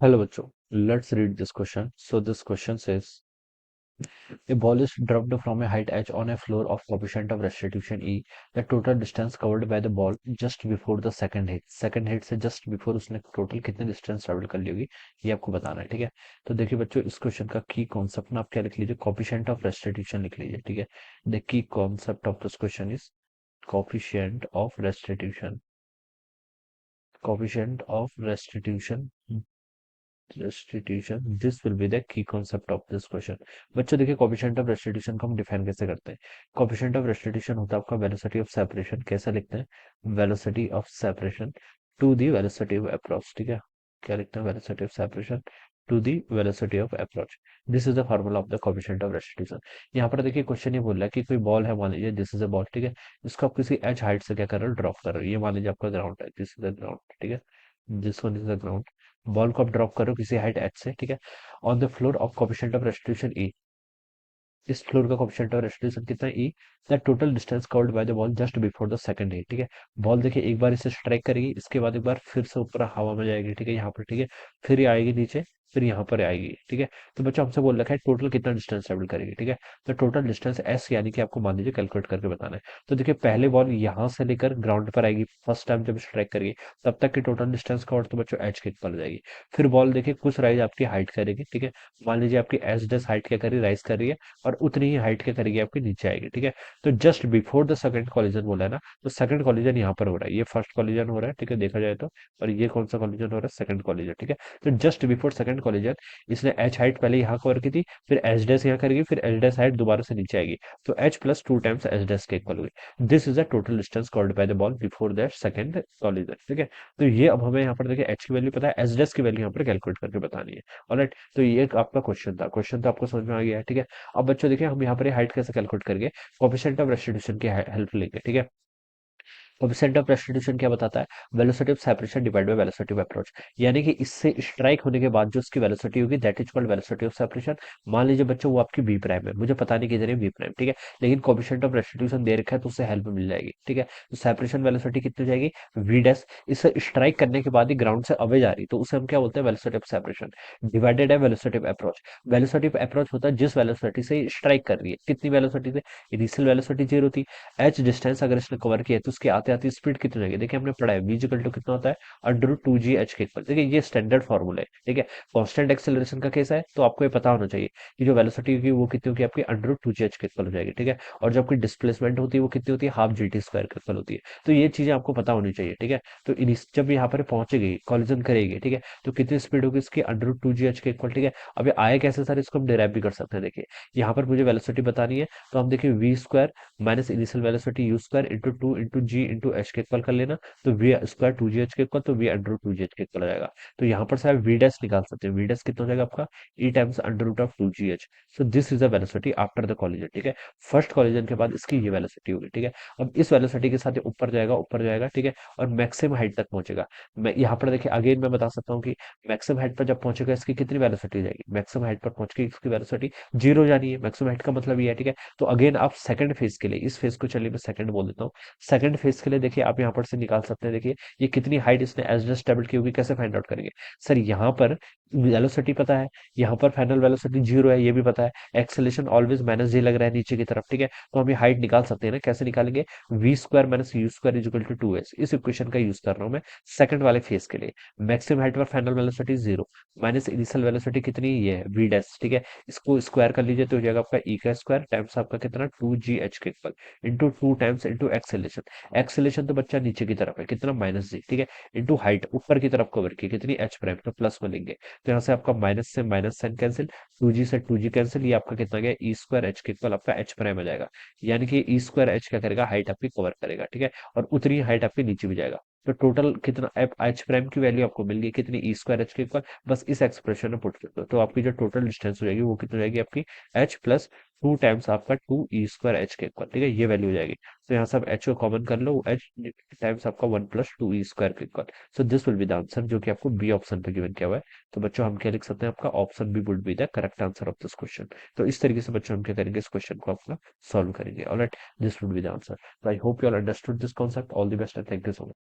Hello, bachcho. Let's read this question. So this question says, a ball is dropped from a height h on a floor of coefficient of restitution E. The total distance covered by the ball just before the second hit. Second hit से just before उसने total कितनी distance travel कर ली होगी, ये आपको बताना है। ठीक है, तो देखिए बच्चों, इस क्वेश्चन का की कॉन्सेप्ट ना आप क्या लिख लीजिए, कोफिशिएंट ऑफ रेस्टिट्यूशन लिख लीजिए। ठीक है, the key concept of this question is coefficient of restitution, coefficient of restitution, restitution, this will be the key concept of this question. बच्चों देखिए, कोफिशिएंट ऑफ रेस्टिट्यूशन को हम डिफाइन कैसे करते हैं। कोफिशिएंट ऑफ रेस्टिट्यूशन होता है आपका वेलोसिटी ऑफ सेपरेशन। कैसे लिखते हैं, velocity of separation to the velocity of approach. ठीक है, क्या लिखते हैं, velocity of separation to the velocity of approach. This is the formula of the coefficient of restitution. यहाँ पर देखिए क्वेश्चन ये बोल रहा है कि कोई बॉल है, मान लीजिए दिस इज अ बॉल। ठीक है, इसको आप किसी एच हाइट से क्या कर रहे हो, ड्रॉप कर रहे हो। ये मान लीजिए आपका ग्राउंड है, दिस इज द ग्राउंड। ठीक है, this one is the ground. Ball को आप ड्रॉप करो किसी हाइट एच से। ठीक है, on the floor of coefficient of restitution e. इस फ्लोर का कोफिशिएंट ऑफ रेस्टिट्यूशन कितना है, e. The total distance covered by the ball just before the second hit. ठीक है, बॉल देखिए एक बार इसे स्ट्राइक करेगी, इसके बाद एक बार फिर से ऊपर हवा में जाएगी। ठीक है, यहाँ पर। ठीक है, फिर ये आएगी नीचे, फिर यहाँ पर आएगी। ठीक है, तो बच्चों हमसे बोल रखा है टोटल कितना डिस्टेंस ट्रेवल करेगी। ठीक है, तो टोटल डिस्टेंस एस यानी कि आपको मान लीजिए कैलकुलेट करके बताना है। तो देखिए पहले बॉल यहाँ से लेकर ग्राउंड पर आएगी, फर्स्ट टाइम जब स्ट्राइक करेगी, तब तक की टोटल डिस्टेंस कवर्ड तो बच्चों एच के इक्वल हो जाएगी। फिर बॉल देखिए कुछ राइज आपकी हाइट करेगी। ठीक है, मान लीजिए आपकी एस डेस हाइट क्या करी, राइज कर रही है, और उतनी ही हाइट क्या करेगी, आपके नीचे आएगी। ठीक है, तो just before the second collision बोला है ना, तो सेकंड कॉलिजन यहाँ पर हो रहा है, ये फर्स्ट कॉलिजन हो रहा है। ठीक है, देखा जाए तो, और ये कौन सा कॉलिजन हो रहा है, सेकंड कॉलिजन। ठीक है, तो जस्ट बिफोर सेकंड कॉलिजन इसने एच हाइट पहले यहाँ कवर की थी, फिर एच डैश यहाँ करेगी, फिर एच डैश हाइट दोबारा से नीचे आएगी, तो H plus two times H dash के इक्वल होगी। This is the total distance covered by the ball before that second collision. ठीक है, तो ये अब हमें यहाँ पर देखिए एच की वैल्यू पता है, एच डैश की वैल्यू यहाँ पर कैलकुलेट करके बतानी है। ऑलराइट, तो ये एक आपका क्वेश्चन था, क्वेश्चन तो आपको समझ में आ गया है। ठीक है, अब बच्चों देखिए हम यहाँ पर हाइट कैसे कैलकुलेट करेंगे, कोएफिशिएंट ऑफ रेस्टिट्यूशन की हेल्प लेंगे। ठीक है, कोएफिशिएंट ऑफ रेस्टिट्यूशन क्या बताता है, velocity of separation divide by velocity of approach. यानी कि इससे स्ट्राइक होने के बाद जो उसकी वेलोसिटी होगी that is called velocity of separation. मान लीजिए बच्चों वो आपकी बी प्राइम है, मुझे पता नहीं किधर है बी प्राइम। ठीक है, लेकिन कोएफिशिएंट ऑफ रेस्टिट्यूशन दे रखा है तो उससे हेल्प मिल जाएगी। ठीक है, तो सेपरेशन वेलोसिटी कितनी हो जाएगी, वी डैश। इसे स्ट्राइक करने के बाद ही ग्राउंड से अवे जा रही, तो उसे हम क्या बोलते हैं, वेलोसिटी ऑफ सेपरेशन डिवाइडेड है velocity of approach. Velocity of approach होता है जिस वेलोसिटी से स्ट्राइक कर रही है, कितनी वेलोसिटी से, इनिशियल वेलोसिटी जीरो थी, एच डिस्टेंस अगर इसने कवर किया है तो उसके आते आते स्पीड कितनी रहेगी। देखिए हमने पढ़ा है v इक्वल टू कितना होता है, under root two g h के इक्वल। देखिए ये स्टैंडर्ड फॉर्मूला है। ठीक है, कांस्टेंट एक्सेलरेशन का केस है तो आपको ये पता होना चाहिए कि जो वेलोसिटी होगी वो कितनी होगी, आपकी under root two g h के इक्वल हो जाएगी। ठीक है, और जो आपकी डिस्प्लेसमेंट होती है वो कितनी होती है, हाफ जी टी स्क्वायर के इक्वल होती है। तो ये चीजें आपको पता होनी चाहिए। ठीक है, तो जब यहाँ पर पहुंचेगी, कॉलिजन करेगी, ठीक है, तो कितनी स्पीड होगी इसकी, under root two g h के इक्वल। ठीक है, अब ये आए कैसे सर, इसको हम डिराइव भी कर सकते हैं। देखिए यहाँ पर मुझे वेलोसिटी बतानी है, तो हम देखिए v square minus initial velocity u square into two into g into h के इक्वल कर लेना, तो v square two g h के इक्वल, तो v under root two g h के इक्वल हो जाएगा। तो यहाँ पर से आप वी डैश निकाल सकते हैं, वी डैश कितना हो जाएगा आपका, e times under root of two g h. So this is the velocity after the collision. ठीक है, फर्स्ट कॉलिजन के बाद इसकी ये वेलोसिटी होगी। ठीक है, अब इस वेलोसिटी के साथ ये ऊपर जाएगा, ऊपर जाएगा। ठीक है, और मैक्सिमम हाइट तक पहुंचेगा। मैं यहाँ पर देखिए अगेन मैं बता सकता हूँ कि मैक्सिमम हाइट पर जब पहुंचेगा इसकी कितनी वेलोसिटी हो जाएगी, मैक्सिमम हाइट पर पहुंच के इसकी वेलोसिटी जीरो जानी है, मैक्सिमम हाइट का मतलब ये है। ठीक है, तो अगेन आप सेकंड फेज के लिए, इस फेज को चलिए मैं सेकंड बोल देता हूँ, सेकंड फेज के लिए देखिए आप यहाँ पर से निकाल सकते हैं। देखिए ये कितनी हाइट इसने एज स्टेबल की होगी, कैसे फाइंड आउट करेंगे, सर यहाँ पर वेलोसिटी पता है, यहाँ पर फाइनल वेलोसिटी जीरो है ये भी पता है, एक्सेलेरेशन ऑलवेज माइनस जी लग रहा है नीचे की तरफ। ठीक है, तो हम ये हाइट निकाल सकते हैं ना, कैसे निकालेंगे, v square minus u square is equal to two s. इस इक्वेशन का यूज कर रहा हूँ मैं सेकंड वाले फेज के लिए। मैक्सिमम हाइट पर final velocity zero, minus initial velocity कितनी, ये है वी डैश। ठीक है, इसको स्क्वायर कर लीजिए तो हो जाएगा आपका ई का स्क्वायर टाइम्स आपका कितना, टू जी एच के equal, into two times into acceleration. Acceleration तो बच्चा नीचे की तरफ है, कितना, माइनस जी। ठीक है, इंटू हाइट ऊपर की तरफ कवर की कितनी, एच प्राइम, तो प्लस में लेंगे, तो यहाँ से आपका माइनस से माइनस साइन कैंसिल, टू जी से टू जी कैंसिल, ये आपका कितना गया, ई स्क्वायर एच के इक्वल आपका एच प्राइम आ जाएगा। यानी कि ई स्क्वायर एच क्या करेगा, हाइट आपकी कवर करेगा। ठीक है, और उतनी हाइट आपकी नीचे भी जाएगा। तो टोटल कितना एच प्राइम की वैल्यू आपको मिल गई कितनी, ई स्क्वायर एच के इक्वल, बस इस एक्सप्रेशन में पुट कर दो, तो आपकी जो टोटल डिस्टेंस हो जाएगी वो कितनी हो जाएगी, आपकी एच प्लस टू टाइम्स आपका टू ई स्क्वायर एच के इक्वल। ठीक है, ये वैल्यू हो जाएगी। तो यहाँ से आप एच को कॉमन कर लो, एच टाइम्स आपका one plus two E square के equal. So this will be the answer, जो कि आपको बी ऑप्शन पे गिवन किया हुआ है। तो बच्चों हम क्या लिख सकते हैं, आपका option B would be the correct answer of this question. तो इस तरीके से बच्चों हम क्या करेंगे, इस क्वेश्चन को अपना सॉल्व करेंगे। Alright, this would be the answer. तो I hope you all understood this concept. All the best and thank you so much.